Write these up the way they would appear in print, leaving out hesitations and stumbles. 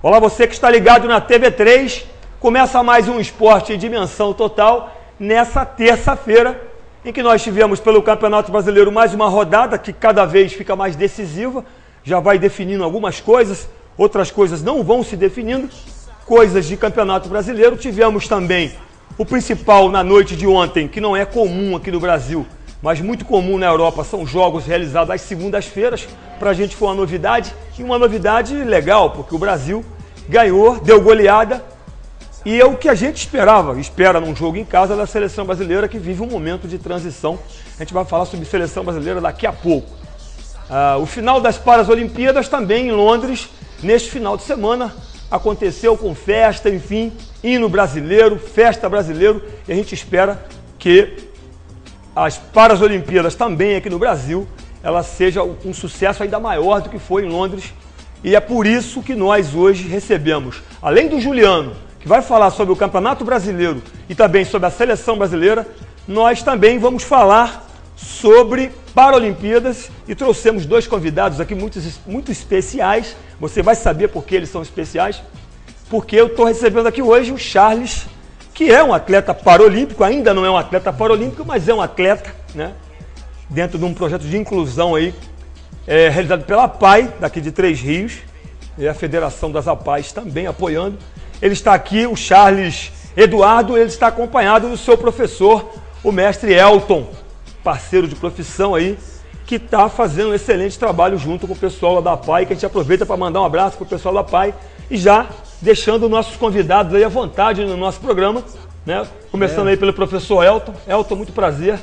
Olá, você que está ligado na TV3, começa mais um Esporte em Dimensão Total, nessa terça-feira, em que nós tivemos pelo Campeonato Brasileiro mais uma rodada que cada vez fica mais decisiva, já vai definindo algumas coisas, outras coisas não vão se definindo, coisas de Campeonato Brasileiro. Tivemos também o principal na noite de ontem, que não é comum aqui no Brasil, mas muito comum na Europa, são jogos realizados às segundas-feiras. Para a gente foi uma novidade, e uma novidade legal, porque o Brasil ganhou, deu goleada, e é o que a gente espera num jogo em casa da seleção brasileira, que vive um momento de transição. A gente vai falar sobre seleção brasileira daqui a pouco. O final das Paralimpíadas também em Londres, neste final de semana, aconteceu com festa, enfim, hino brasileiro, festa brasileiro, e a gente espera que as Paralimpíadas também aqui no Brasil, ela seja um sucesso ainda maior do que foi em Londres. E é por isso que nós hoje recebemos, além do Juliano, que vai falar sobre o Campeonato Brasileiro e também sobre a Seleção Brasileira, nós também vamos falar sobre Paralimpíadas e trouxemos dois convidados aqui muito especiais. Você vai saber por que eles são especiais, porque eu estou recebendo aqui hoje o Charles, que é um atleta paralímpico, ainda não é um atleta paralímpico, mas é um atleta, né? Dentro de um projeto de inclusão aí, realizado pela APAI, daqui de Três Rios, e a Federação das APAIs também apoiando. Ele está aqui, o Charles Eduardo, ele está acompanhado do seu professor, o mestre Elton, parceiro de profissão aí, que está fazendo um excelente trabalho junto com o pessoal da APAI, que a gente aproveita para mandar um abraço para o pessoal da APAI e já deixando nossos convidados aí à vontade no nosso programa, né? Começando aí pelo professor Elton. Elton, muito prazer.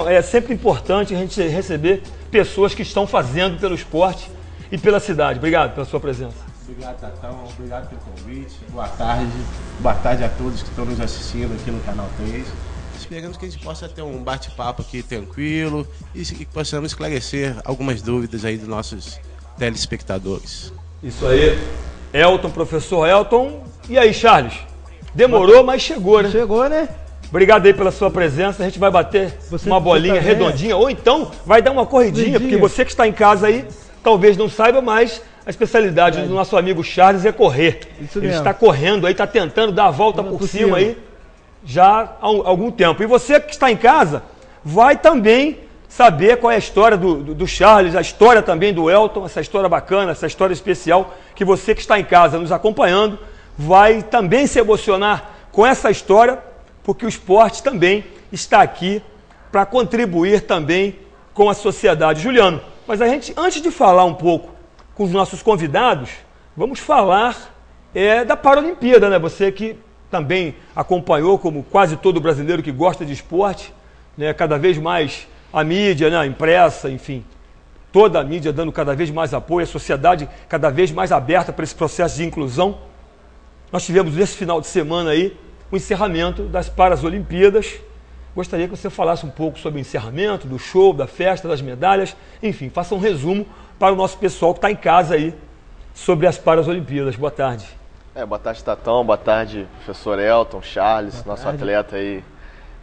É sempre importante a gente receber pessoas que estão fazendo pelo esporte e pela cidade. Obrigado pela sua presença. Obrigado, Tatão. Obrigado pelo convite. Boa tarde. Boa tarde a todos que estão nos assistindo aqui no Canal 3. Esperamos que a gente possa ter um bate-papo aqui tranquilo e que possamos esclarecer algumas dúvidas aí dos nossos telespectadores. Isso aí. Elton, professor Elton. E aí, Charles? Demorou, mas chegou, né? Chegou, né? Obrigado aí pela sua presença. A gente vai bater uma bolinha redondinha, ou então vai dar uma corridinha, porque você que está em casa aí, talvez não saiba, mas a especialidade do nosso amigo Charles é correr. Isso Ele mesmo. está correndo aí, está tentando dar a volta por cima aí já há algum tempo. E você que está em casa vai também saber qual é a história do Charles, a história também do Elton, essa história bacana, essa história especial, que você que está em casa nos acompanhando vai também se emocionar com essa história, porque o esporte também está aqui para contribuir também com a sociedade. Juliano, mas a gente, antes de falar um pouco com os nossos convidados, vamos falar da Paralimpíada, né? Você que também acompanhou, como quase todo brasileiro que gosta de esporte, né? Cada vez mais a mídia, né? A impressa, enfim, toda a mídia dando cada vez mais apoio, a sociedade cada vez mais aberta para esse processo de inclusão. Nós tivemos nesse final de semana aí o encerramento das Paralimpíadas. Gostaria que você falasse um pouco sobre o encerramento, do show, da festa, das medalhas, enfim, faça um resumo para o nosso pessoal que está em casa aí sobre as Paralimpíadas. Boa tarde. Boa tarde, Tatão. Boa tarde, professor Elton, Charles, nosso atleta aí,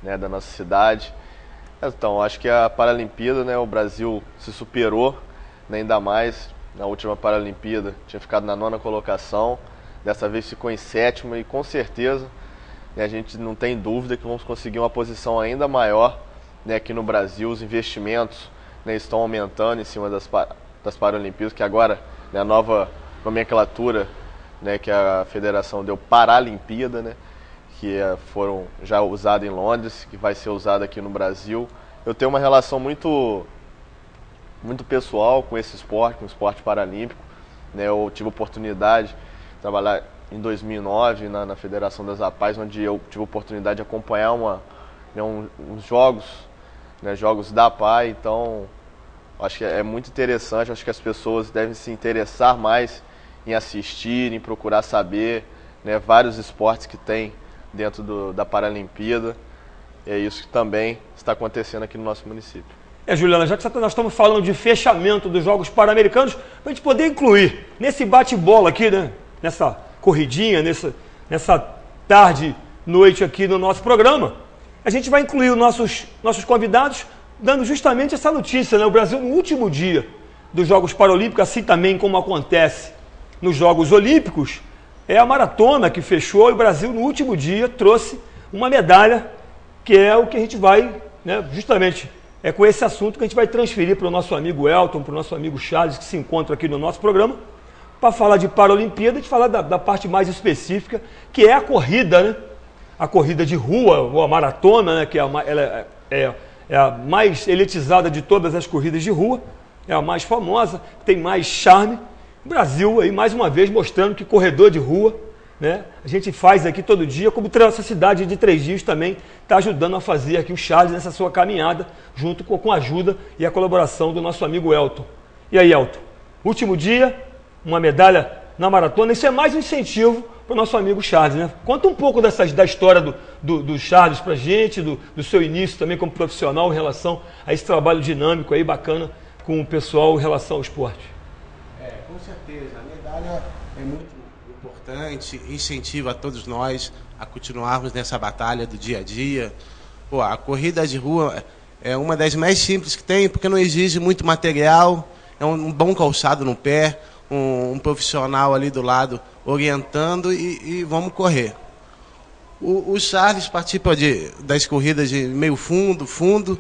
né, da nossa cidade. Então, acho que a Paralimpíada, né, o Brasil se superou, né, ainda mais na última Paralimpíada, tinha ficado na 9ª colocação, dessa vez ficou em 7ª e com certeza, né, a gente não tem dúvida que vamos conseguir uma posição ainda maior, né, aqui no Brasil. Os investimentos, né, estão aumentando em cima das Paralimpíadas, que agora, né, a nova nomenclatura, né, que a federação deu, Paralimpíada, né, que foram já usadas em Londres, que vai ser usada aqui no Brasil. Eu tenho uma relação muito pessoal com esse esporte, com o esporte paralímpico, né. Eu tive a oportunidade de trabalhar em 2009 na Federação das APAIs, onde eu tive a oportunidade de acompanhar uns jogos, né, jogos da APAI. Então, acho que é muito interessante, acho que as pessoas devem se interessar mais em assistir, em procurar saber, né, vários esportes que tem dentro da Paralimpíada. E é isso que também está acontecendo aqui no nosso município. Juliana, já que nós estamos falando de fechamento dos Jogos Pan-Americanos, para a gente poder incluir nesse bate-bola aqui, né, nessa corridinha, nessa tarde, noite aqui no nosso programa, a gente vai incluir os nossos convidados, dando justamente essa notícia, né? O Brasil, no último dia dos Jogos Paralímpicos, assim também como acontece nos Jogos Olímpicos, é a maratona que fechou e o Brasil no último dia trouxe uma medalha, que é o que a gente vai, né, justamente, é com esse assunto que a gente vai transferir para o nosso amigo Elton, para o nosso amigo Charles, que se encontra aqui no nosso programa, para falar de Paralimpíada e de falar da parte mais específica, que é a corrida, né? A corrida de rua, ou a maratona, né? Que ela é a mais elitizada de todas as corridas de rua, é a mais famosa, tem mais charme. O Brasil, aí, mais uma vez, mostrando que corredor de rua, né? A gente faz aqui todo dia, como essa cidade de 3 dias também está ajudando a fazer aqui o Charles nessa sua caminhada, junto com a ajuda e a colaboração do nosso amigo Elton. E aí, Elton, último dia, uma medalha na maratona, isso é mais um incentivo para o nosso amigo Charles, né? Conta um pouco da história do Charles para a gente, do seu início também como profissional em relação a esse trabalho dinâmico aí, bacana, com o pessoal em relação ao esporte. Com certeza, a medalha é muito importante, incentiva a todos nós a continuarmos nessa batalha do dia a dia. Pô, a corrida de rua é uma das mais simples que tem, porque não exige muito material, é um bom calçado no pé, um profissional ali do lado orientando e vamos correr. O Charles participa das corridas de meio fundo,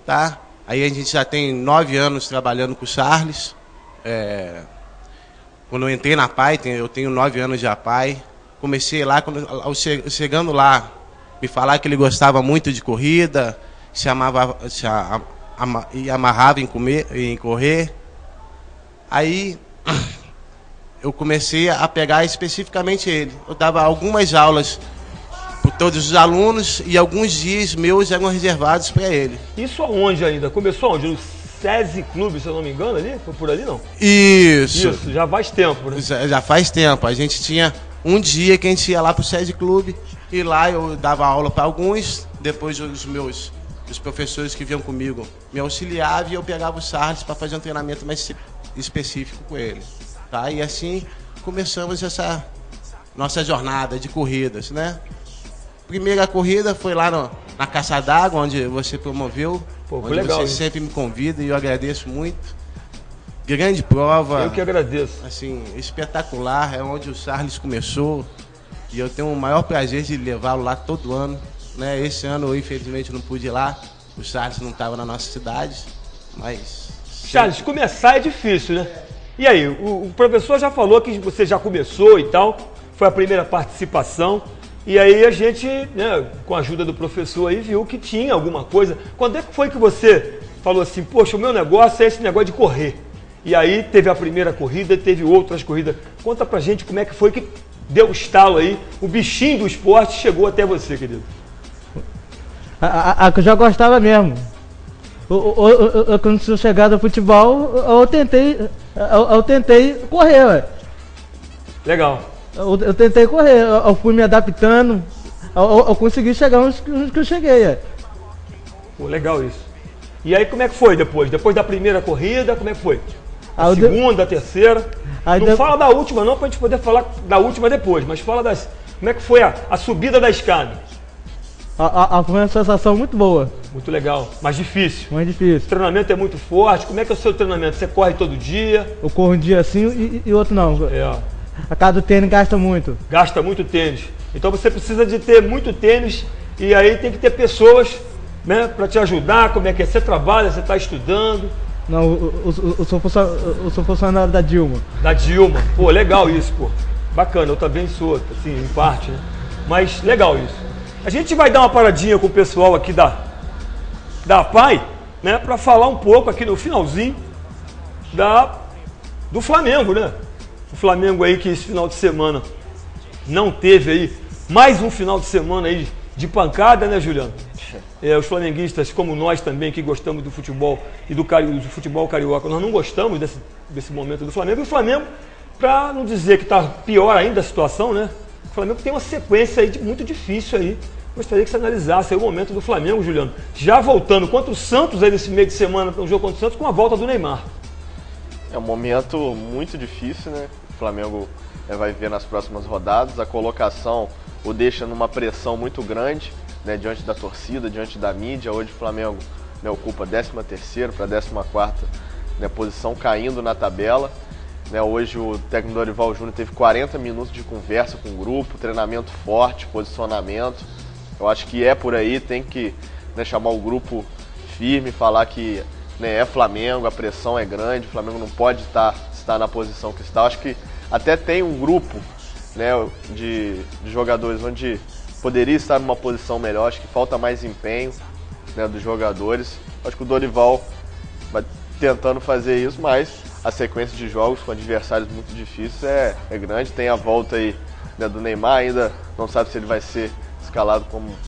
tá? Aí a gente já tem 9 anos trabalhando com o Charles. Quando eu entrei na PAI, eu tenho 9 anos de APAI, comecei lá, chegando lá, me falar que ele gostava muito de corrida, e amarrava em correr. Aí eu comecei a pegar especificamente ele. Eu dava algumas aulas para todos os alunos e alguns dias meus eram reservados para ele. Isso aonde ainda? Começou onde? No SESI Clube, se eu não me engano, ali? Foi por ali, não? Isso, já faz tempo, né? Já faz tempo. A gente tinha um dia que a gente ia lá para o SESI Clube e lá eu dava aula para alguns, depois os professores que vinham comigo me auxiliavam e eu pegava o Charles para fazer um treinamento mais específico com ele. Tá? E assim começamos essa nossa jornada de corridas, né? Primeira corrida foi lá na Caça d'Água, onde você promoveu. Pô, onde legal, você sempre me convida e eu agradeço muito. Grande prova. Eu que agradeço. Assim, espetacular, é onde o Charles começou. E eu tenho o maior prazer de levá-lo lá todo ano. Né? Esse ano, eu, infelizmente, não pude ir lá. O Charles não estava na nossa cidade, mas... Charles, começar é difícil, né? E aí, o professor já falou que você já começou e tal, foi a primeira participação, e aí a gente, né, com a ajuda do professor aí, viu que tinha alguma coisa. Quando é que foi que você falou assim, poxa, o meu negócio é esse negócio de correr? E aí teve a primeira corrida, teve outras corridas. Conta pra gente como é que foi que deu o estalo aí, o bichinho do esporte chegou até você, querido. A que eu já gostava mesmo. Quando eu chegar no futebol, eu tentei correr, ué. Legal. Eu tentei correr, eu fui me adaptando, eu consegui chegar onde que eu cheguei, ué. Pô, legal isso. E aí como é que foi depois? Depois da primeira corrida, como é que foi? A segunda, a terceira? Não fala da última não, pra gente poder falar da última depois, mas fala como é que foi a subida da escada? Foi uma sensação muito boa. Muito legal, mas difícil. Muito difícil. O treinamento é muito forte. Como é que é o seu treinamento? Você corre todo dia? Eu corro um dia assim e outro não. É. A cada tênis gasta muito. Gasta muito tênis. Então você precisa de ter muito tênis e aí tem que ter pessoas, né, para te ajudar. Como é que é? Você trabalha, você está estudando? Não, eu sou funcionário da Dilma. Da Dilma. Pô, legal isso, pô. Bacana, eu também sou, assim, em parte, né? Mas legal isso. A gente vai dar uma paradinha com o pessoal aqui da APAI, né, para falar um pouco aqui no finalzinho do Flamengo, né? O Flamengo aí que esse final de semana não teve aí, mais um final de semana aí de pancada, né, Juliano? Os flamenguistas, como nós também, que gostamos do futebol e do futebol carioca, nós não gostamos desse momento do Flamengo. E o Flamengo, para não dizer que está pior ainda a situação, né? O Flamengo tem uma sequência aí muito difícil aí. Gostaria que você analisasse aí o momento do Flamengo, Juliano. Já voltando contra o Santos aí nesse meio de semana, um jogo contra o Santos, com a volta do Neymar. É um momento muito difícil, né? O Flamengo vai ver nas próximas rodadas. A colocação o deixa numa pressão muito grande, né, diante da torcida, diante da mídia. Hoje o Flamengo, né, ocupa 13ª para 14ª, né, posição, caindo na tabela. né? Hoje o técnico Dorival Júnior teve 40 minutos de conversa com o grupo, treinamento forte, posicionamento. Eu acho que é por aí, tem que, né, chamar o grupo firme, falar que, né, é Flamengo, a pressão é grande, o Flamengo não pode estar na posição que está. Eu acho que até tem um grupo, né, de jogadores onde poderia estar numa posição melhor. Acho que falta mais empenho, né, dos jogadores. Acho que o Dorival vai tentando fazer isso, mas a sequência de jogos com adversários muito difíceis é grande. Tem a volta aí, né, do Neymar, ainda não sabe se ele vai ser escalado como